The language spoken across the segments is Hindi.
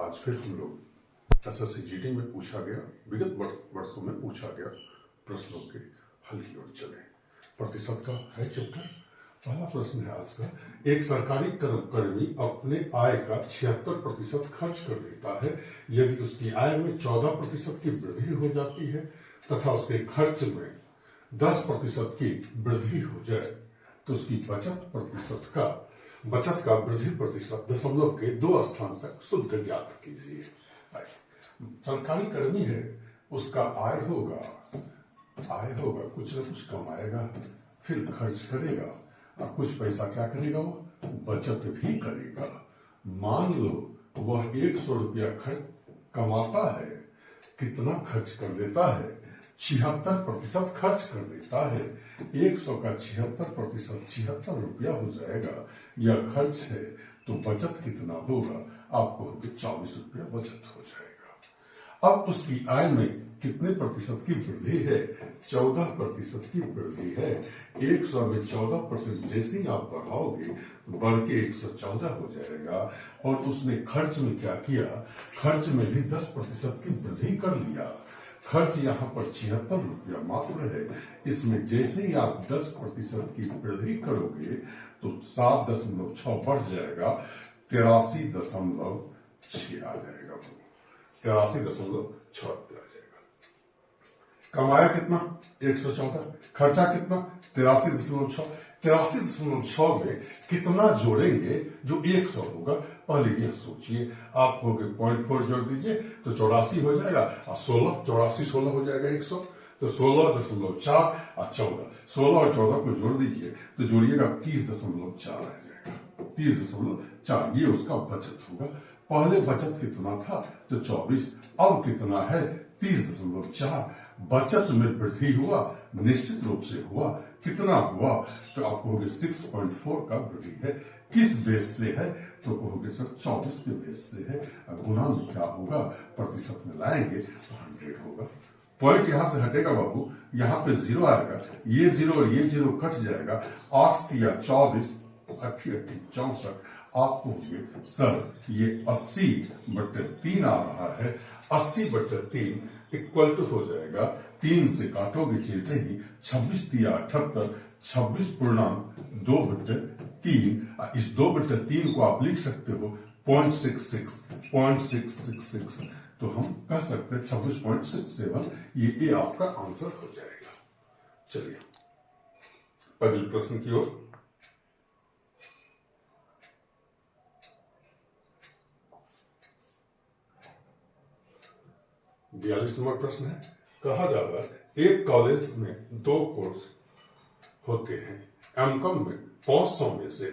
आज फिर हम लोग एसएससी जीडी में पूछा गया, विगत वर्षों में पूछा गया प्रश्नों के हल की ओर चले। प्रतिशत का है चैप्टर। पहला प्रश्न है आज का, एक सरकारी कर्मचारी अपने आय का 76% खर्च कर देता है। यदि उसकी आय में 14% की वृद्धि हो जाती है तथा उसके खर्च में 10% की वृद्धि हो जाए तो उसकी बचत का वृद्धि प्रतिशत दशमलव के 2 स्थान तक शुद्ध ज्ञात कीजिए। सरकारी कर्मी है, उसका आय होगा, कुछ न कुछ कमाएगा, फिर खर्च करेगा और कुछ पैसा क्या करेगा, वो बचत भी करेगा। मान लो वह 100 रुपया कमाता है, कितना खर्च कर देता है, 76% खर्च कर देता है। 100 का 76%, 76 रुपया हो जाएगा। यह खर्च है तो बचत कितना होगा, आपको 24 रुपया बचत हो जाएगा। अब उसकी आय में कितने प्रतिशत की वृद्धि है, 14% की वृद्धि है। 100 में 14% जैसे ही आप बढ़ाओगे बढ़ के 114 हो जाएगा। और उसने खर्च में क्या किया, खर्च में भी 10% की वृद्धि कर लिया। खर्च यहाँ पर 76 रुपया मात्र है। इसमें जैसे ही आप 10% की वृद्धि करोगे तो 7.6 बढ़ जाएगा, 83.6 आ जाएगा, 83.6 आ जाएगा। कमाया कितना, 114, खर्चा कितना, 83.6। 83.6 में कितना जोड़ेंगे जो 100 होगा, पहले यह सोचिए। आप हो गए 0.4 जोड़ दीजिए तो 84 हो जाएगा, और 16 हो जाएगा 100, तो 16.4 और 14, 16 और 14 को जोड़ दीजिए तो जोड़िएगा 30.4 आ जाएगा, 30.4। ये उसका बचत होगा। पहले बचत कितना था, तो 24, अब कितना है, 30.4। बचत में वृद्धि हुआ, निश्चित रूप से हुआ। कितना हुआ, तो आप कहोगे 6.4 का वृद्धि है। किस बेस से है, तो कहोगे सर 24 के बेस से है। गुना में क्या होगा, प्रतिशत में लाएंगे तो 100 होगा। पॉइंट यहां से हटेगा बाबू, यहाँ पे 0 आएगा, ये 0 और ये 0 कट जाएगा। 8 या 24, 88, 64। आप कहोगे सर ये 80/3 आ रहा है। 80/3 इक्वल टू हो जाएगा, 3 से काटोगे जैसे ही 26 या 78, 26.2/3। इस 2/3 को आप लिख सकते हो 0.66, तो हम कह सकते हैं 26.67। ये आपका आंसर हो जाएगा। चलिए अगले प्रश्न की ओर। बयालीस नंबर प्रश्न है, कहा जा रहा है एक कॉलेज में 2 कोर्स होते हैं। एमकॉम में 500 में से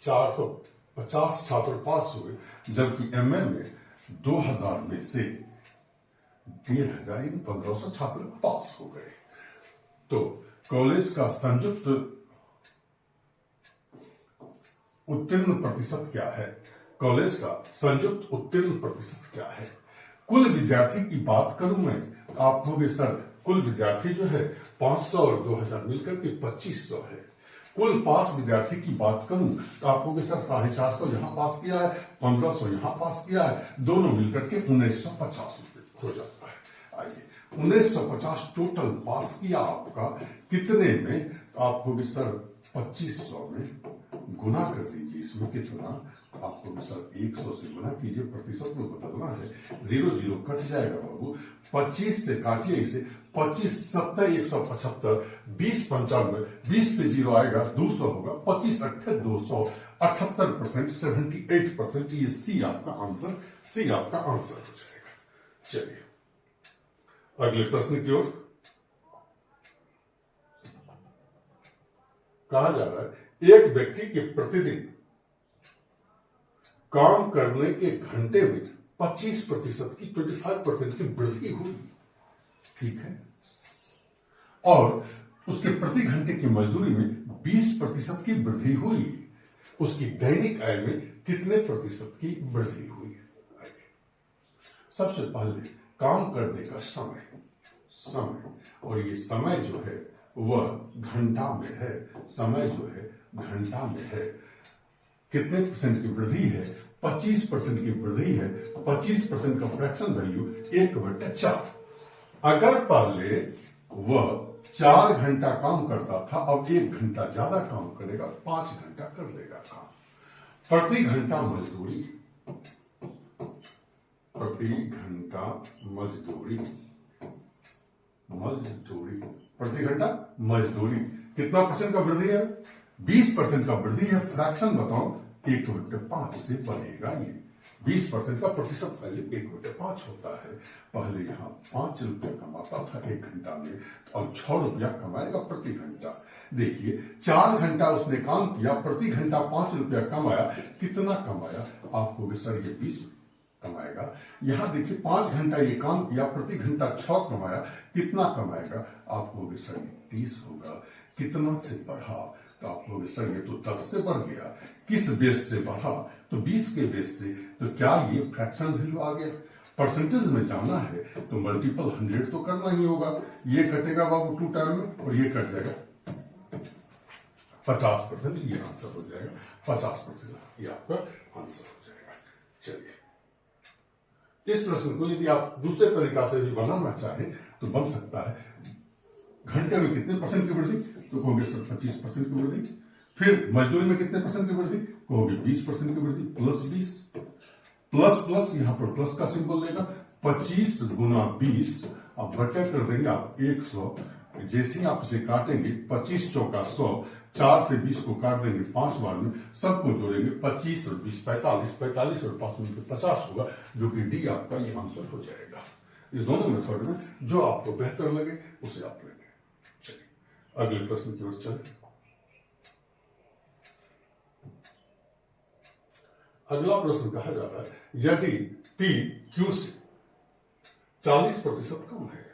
450 छात्र पास हुए, जबकि एमए में 2000 में से 1500 छात्र पास हो गए। तो कॉलेज का संयुक्त उत्तीर्ण प्रतिशत क्या है, कॉलेज का संयुक्त उत्तीर्ण प्रतिशत क्या है। कुल विद्यार्थी की बात करूं मैं, आप कहोगे सर कुल विद्यार्थी जो है 500 और 2000 मिलकर के 2500 है। कुल पास विद्यार्थी की बात करूं तो आप कहोगे सर 450 यहां पास किया है, 1500 यहां पास किया है, दोनों मिलकर के 1950 हो जाता है। आइए 1950 टोटल पास किया आपका कितने में, आप कहोगे सर 2500 में। गुना कर दीजिए, इसमें कितना, आपको सर 100 से गुना कीजिए, प्रतिशत में बदलना है। 0 कट जाएगा बाबू, 25 से काटिए इसे, 25 70 175, 20 95, 20 पे 0 आएगा, 200 होगा, 25 8 200, 78%, 78%। ये सी आपका आंसर हो जाएगा। चलिए अगले प्रश्न की ओर। कहा जा रहा है एक व्यक्ति के प्रतिदिन काम करने के घंटे में 25% की 25% की वृद्धि हुई, ठीक है, और उसके प्रति घंटे की मजदूरी में 20% की वृद्धि हुई। उसकी दैनिक आय में कितने प्रतिशत की वृद्धि हुई। सबसे पहले काम करने का समय, और ये समय जो है वह घंटा में है, समय जो है घंटा में है। कितने % की वृद्धि है, 25% की वृद्धि है, 25% का फ्रैक्शन वैल्यू 1/4। अगर पहले वह 4 घंटा काम करता था, अब 1 घंटा ज्यादा काम करेगा, 5 घंटा कर लेगा काम। प्रति घंटा मजदूरी, प्रति घंटा मजदूरी, प्रति घंटा मजदूरी कितना परसेंट का वृद्धि है? 20% का वृद्धि है। फ्रैक्शन बताओ, 1/5 से बढ़ेगा। ये 20% का प्रतिशत वैल्यू 1/5 होता है। पहले यहाँ 5 रुपया कमाता था 1 घंटा में, और 6 रुपया कमाएगा प्रति घंटा। देखिए 4 घंटा उसने काम किया, प्रति घंटा 5 रुपया कमाया। कितना कमाया? आप कहोगे सर ये 20 कमाएगा। यहां देखिए 5 घंटा ये काम किया, प्रति घंटा 6 कमाया। कितना कमाएगा? आप कहोगे सर ये 30 होगा। कितना से बढ़ा? तो आप कहोगे सर ये तो 10 से बढ़ गया। किस बेस से बढ़ा? तो 20 के बेस से। तो क्या ये फ्रैक्शन वैल्यू आ गया? परसेंटेज में जाना है तो मल्टीपल 100 तो करना ही होगा। ये कटेगा बाबू 2 टाइम में, और ये कट जाएगा 50%। ये आंसर हो जाएगा 50%। ये आपका आंसर हो जाएगा। चलिए, इस प्रश्न को यदि आप दूसरे तरीका से भी बनाना चाहें तो बन सकता है। घंटे में कितने परसेंट की वृद्धि? तो कहोगे सर 25% की वृद्धि। फिर मजदूरी में कितने परसेंट की वृद्धि? कहोगे 20% की वृद्धि। प्लस 20, प्लस प्लस, यहां पर प्लस का सिंबल लेगा। 25 गुना 20, अब बटे कर देंगे आप 100। जैसे ही आप इसे काटेंगे 25 चौका 100, 4 से 20 को काट देंगे 5 बार में, सबको जोड़ेंगे 25 और 20 45, 45 और 5 में 50 होगा, जो कि डी आपका ये आंसर हो जाएगा। इस दोनों मेथड में जो आपको बेहतर लगे उसे आप लेंगे। चलिए अगले प्रश्न की ओर चलें। अगला प्रश्न कहा जा रहा है, यदि P Q से 40% कम है,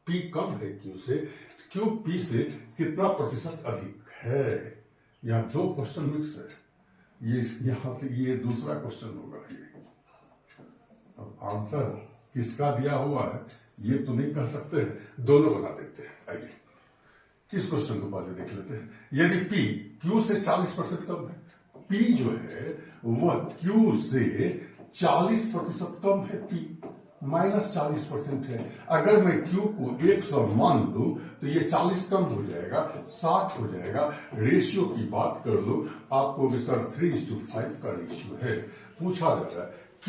P कम है Q से, Q P से कितना प्रतिशत अधिक है? यहां 2 क्वेश्चन मिक्स है। ये यहां से ये दूसरा क्वेश्चन होगा। ये अब आंसर किसका दिया हुआ है ये तो नहीं कह सकते, दोनों बना देते हैं। आइए इस क्वेश्चन को पहले देख लेते हैं। यदि P Q से 40% कम है, P जो है वह Q से 40% कम है, P -40% है। अगर मैं Q को 100 मान लूं तो ये 40 कम हो जाएगा, 60 हो जाएगा। रेशियो की बात कर लो, आपको सर 3:5 का रेशियो है। पूछा जा रहा है Q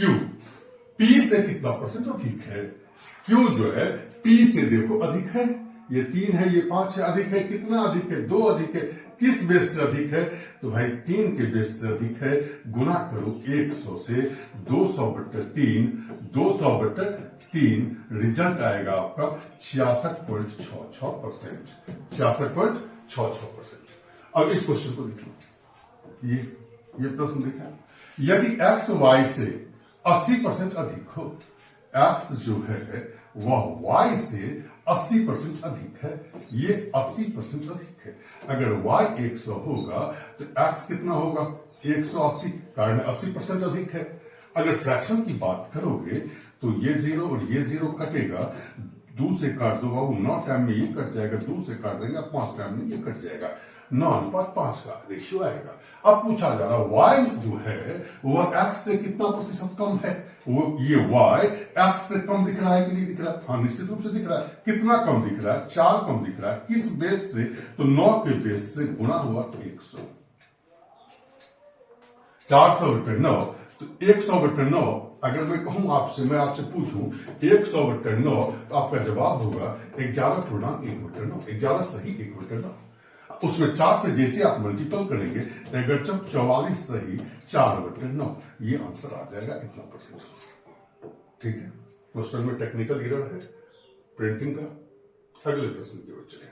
P से कितना परसेंट अधिक है? Q जो है P से देखो अधिक है, ये 3 है, ये 5 है, अधिक है। कितना अधिक है? 2 अधिक है। किस बेस से अधिक है? तो भाई 3 के बेस से अधिक है। गुना करो 100 से, 200/3, 200/3, रिजल्ट आएगा आपका 66.66%। 66.66%। अब इस क्वेश्चन को देखो, ये प्रश्न देखा, यदि x y से 80% अधिक हो, x जो है वह y से 80% अधिक है, ये 80% अधिक है। अगर y 100 होगा तो x कितना होगा? 180, कारण 80% अधिक है। अगर फ्रैक्शन की बात करोगे तो ये 0 और ये 0 कटेगा, 2 से काट दो बाबू, 9 टाइम में ये कट जाएगा, 2 से काट देंगे 5 टाइम में ये कट जाएगा, 9:5 का रेशियो आएगा। अब पूछा जा रहा y जो है वह x से कितना प्रतिशत कम है? वो ये y x से कम दिख रहा है कि नहीं दिख रहा है? हाँ निश्चित रूप से दिख रहा है। कितना कम दिख रहा है? 4 कम दिख रहा है। किस बेस से? तो 9 के बेस से गुना हुआ 100। 400/9, तो 100/9। अगर मैं कहूं आपसे, मैं आपसे पूछूं 100/9, तो आपका जवाब होगा 11.1/9। 11 सही 1/9। उसमें 4 से जैसे आप मल्टीपल करेंगे, अगर 44 सही 4/9, ये आंसर आ जाएगा इतना परसेंट। ठीक है, क्वेश्चन में टेक्निकल एरर है प्रिंटिंग का। अगले प्रश्न की ओर चले।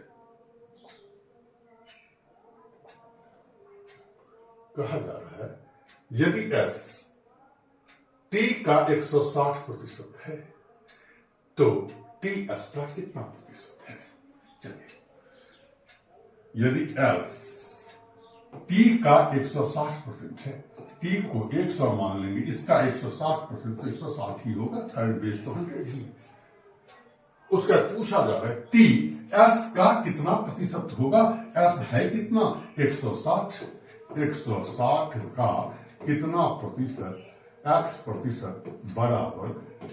कहा जा रहा है, यदि S T का 160% है तो T S का कितना प्रतिशत है? चलिए, यदि S T का 160% है, T को 100 मान लेंगे, इसका 160%, तो 160 ही होगा, थर्ड बेस तो 100 ही। उसका पूछा जा रहा है T S का कितना प्रतिशत होगा? S है कितना? 160। 160 का कितना प्रतिशत x प्रतिशत बराबर t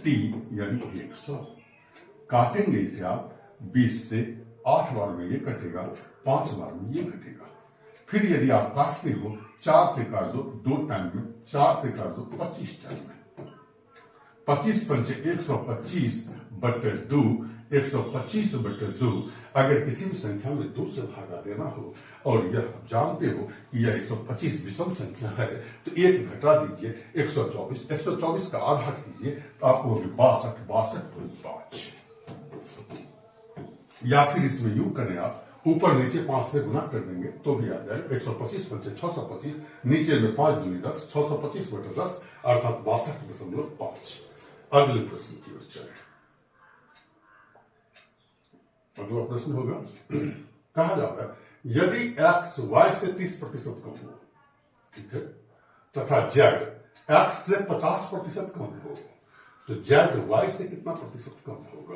यानी 100। काटेंगे इसे आप 20 से 8 बार में ये कटेगा, 5 बार में ये कटेगा। फिर यदि आप काटते हो 4 से काट दो 2 टाइम में, 4 से काट दो 25 टाइम में। 25 पंचे 125 बटे 2, 125 बटे 2। अगर किसी भी संख्या में 2 से भागा देना हो और यह आप जानते हो कि यह 125 विषम संख्या है तो 1 घटा दीजिए 124, 124 का आधा कीजिए तो आपको होगी 62, या फिर इसमें यूं करें आप ऊपर नीचे 5 से गुना कर देंगे तो भी आ जाएगा। 125 पंचे 625, नीचे में 5 दूनी 10, 625 बटे 10 अर्थात 62.5। अगले प्रश्न की ओर चले। अगला प्रश्न होगा, कहा जा रहा है यदि x y से 30% कम हो, ठीक है, तथा z x से 50% कम हो तो z y से कितना प्रतिशत कम होगा।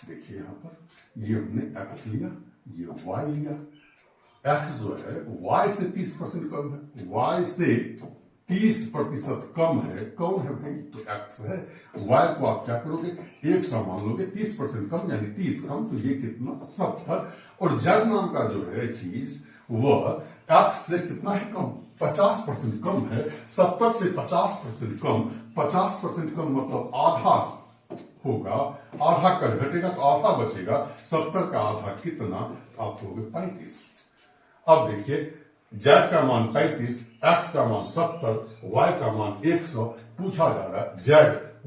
देखिए यहां पर ये हमने x लिया, ये y लिया। x जो है y से 30% कम है, y से 30% कम है, कौन है भाई तो x है। y को आप क्या करोगे 100 मान लोगे, 30% कम यानी 30 कम तो ये कितना 70। और z नाम का जो है चीज वह x से कितना है कम, 50% कम है। 70 से 50% कम, 50% कम मतलब आधा होगा, आधा कर घटेगा तो आधा बचेगा। 70 का आधा कितना, आप होगे 35। अब देखिए z का मान 35, x का मान 70, y का मान 100। पूछा जा रहा है z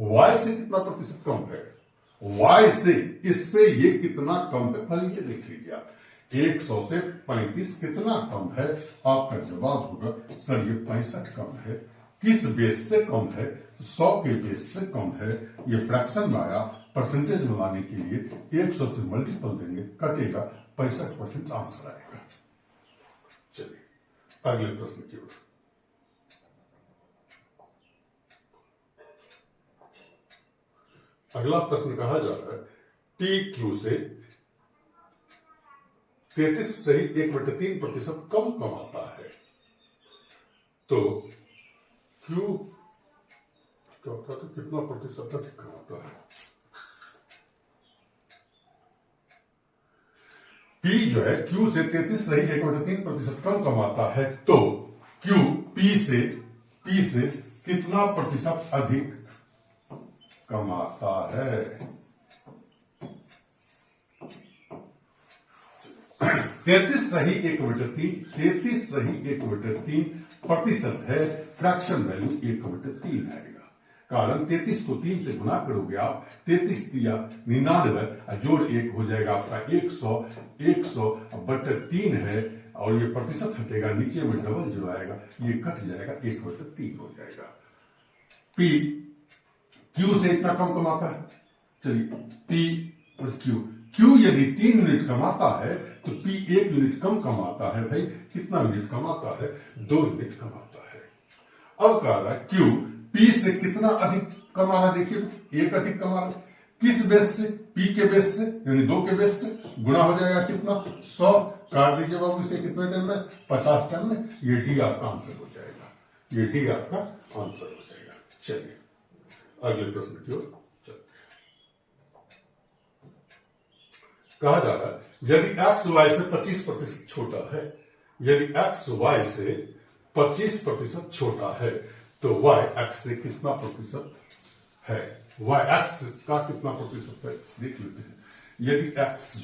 y से कितना प्रतिशत कम है, y से इससे ये कितना कम है। पहले ये देख लीजिए आप, 100 से 35 कितना कम है। आपका जवाब होगा सर ये 65 कम है। किस बेस से कम है, 100 के बेस से कम है। ये फ्रैक्शन में आया, परसेंटेज में लाने के लिए 100 से मल्टीपल देंगे, कटेगा 65% आंसर आएगा। चलिए अगले प्रश्न की ओर। अगला प्रश्न कहा जा रहा है पी क्यू से 33 सही 1/3% कम कमाता है तो क्यू क्या होता है, कितना प्रतिशत अधिक कमाता है। P जो है Q से 33 सही 1/3% कम कमाता है तो Q P से कितना प्रतिशत अधिक कमाता है। 33 सही 1/3 प्रतिशत है, फ्रैक्शन वैल्यू 1/3 आएगा। कारण 33 को 3 से गुना करोगे आप, 33 दिया 99 जोड़ 1 हो जाएगा आपका 100 बटे 3 है और ये प्रतिशत हटेगा, नीचे में डबल जीरो आएगा, ये कट जाएगा 1/3 हो जाएगा। पी क्यू से इतना कम कमाता है, चलिए पी और क्यू यदि 3 यूनिट कमाता है तो पी 1 यूनिट कम कमाता है। भाई कितना यूनिट कमाता है, 2 यूनिट कमाता है। अब कह रहा है क्यू पी से कितना अधिक कमा रहा है, देखिए तो 1 अधिक कमा रहा है। किस बेस से, पी के बेस से यानी 2 के बेस से, गुणा हो जाएगा कितना 100। काट दीजिए बाबू इसे कितने टाइम में, 50 टाइम में। ये डी आपका आंसर हो जाएगा, ये डी आपका आंसर हो जाएगा। चलिए अगले प्रश्न की ओर चलते हैं। कहा जा रहा है यदि एक्स वाई से 25% छोटा है, यदि एक्स वाई से 25% छोटा है तो वाई एक्स से कितना प्रतिशत है। वाई एक्स का कितना प्रतिशत है देख लेते हैं। यदि एक्स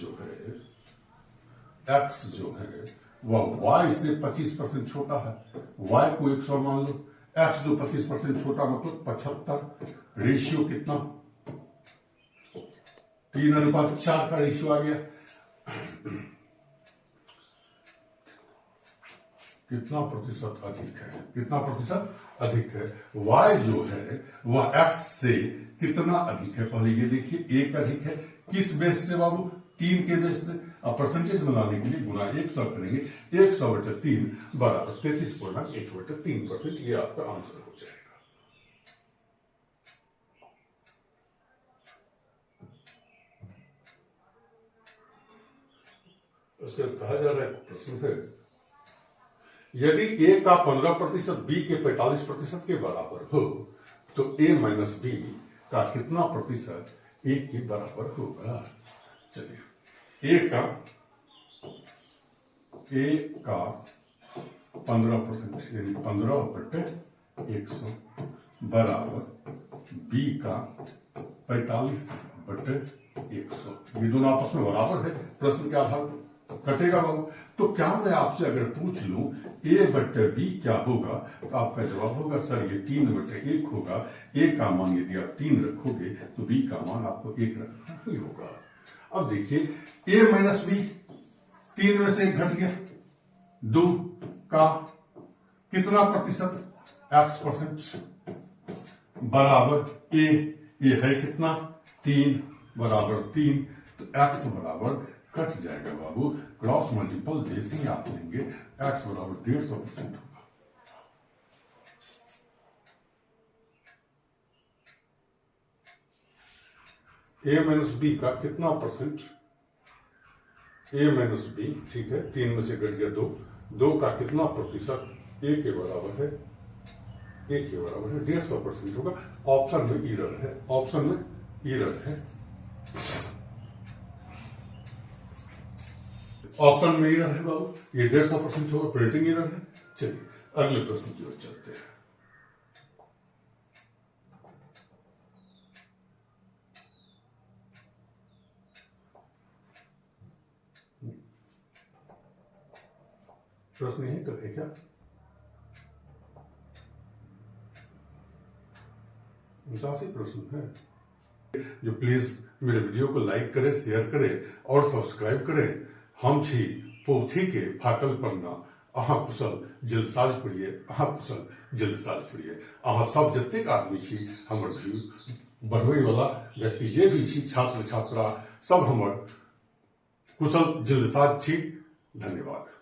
जो है वह वाई से 25% छोटा है, वाई को 100 मान लो, एक्स जो 25% छोटा मतलब 75। रेशियो कितना, 3:4 का रेशियो आ गया। कितना प्रतिशत अधिक है, कितना प्रतिशत अधिक है। y जो है वह x से कितना अधिक है, पहले ये देखिए 1 अधिक है। किस बेस से बाबू, 3 के बेस से। अब परसेंटेज बनाने के लिए गुना 100 करेंगे, 100/3 बराबर 33.1/3%। ये आपका आंसर हो जाएगा। उसके बाद कहा जा रहा है प्रश्न है यदि ए का 15% बी के 45% के बराबर हो तो ए माइनस बी का कितना प्रतिशत ए के बराबर होगा। चलिए ए का 15% यानी 15/100 बराबर बी का 45/100। ये दोनों आपस में बराबर है, प्रश्न के आधार पर कटेगा बाबू। तो क्या मैं आपसे अगर पूछ लूं a/b क्या होगा तो आपका जवाब होगा सर ये 3/1 होगा। a का मान यदि आप 3 रखोगे तो b का मान आपको 1 रखना ही होगा। अब देखिए a माइनस बी 3 में से 1 घट गया, 2 का कितना प्रतिशत x% बराबर a है कितना 3 बराबर 3 तो x बराबर कट जाएगा बाबू, क्रॉस मल्टीपल जैसे ही आप लेंगे x बराबर 150% होगा। a माइनस बी का कितना परसेंट, a माइनस बी ठीक है 3 में से घट गया 2 का कितना प्रतिशत a के बराबर है, a के बराबर है 150% होगा। ऑप्शन में एरर है, ऑप्शन में एरर है, ऑप्शन में एरर है बाबू, ये 150% होगा, प्रिंटिंग एरर है। चलिए अगले प्रश्न की ओर चलते हैं। प्रश्न यही तो है क्या, ही प्रश्न है जो प्लीज मेरे वीडियो को लाइक करें, शेयर करें और सब्सक्राइब करें। हम छी पोथी के फाटल पन्ना, अहाँ कुशल जलसाज पढ़िए, अहाँ कुशल जलसाज पढ़िए। अहाँ सब जतेक आदमी छी हमर व्यू बढ़बै वाला व्यक्ति जे भी छी, छात्र छात्रा सब हमर कुशल जलसाज छी। धन्यवाद।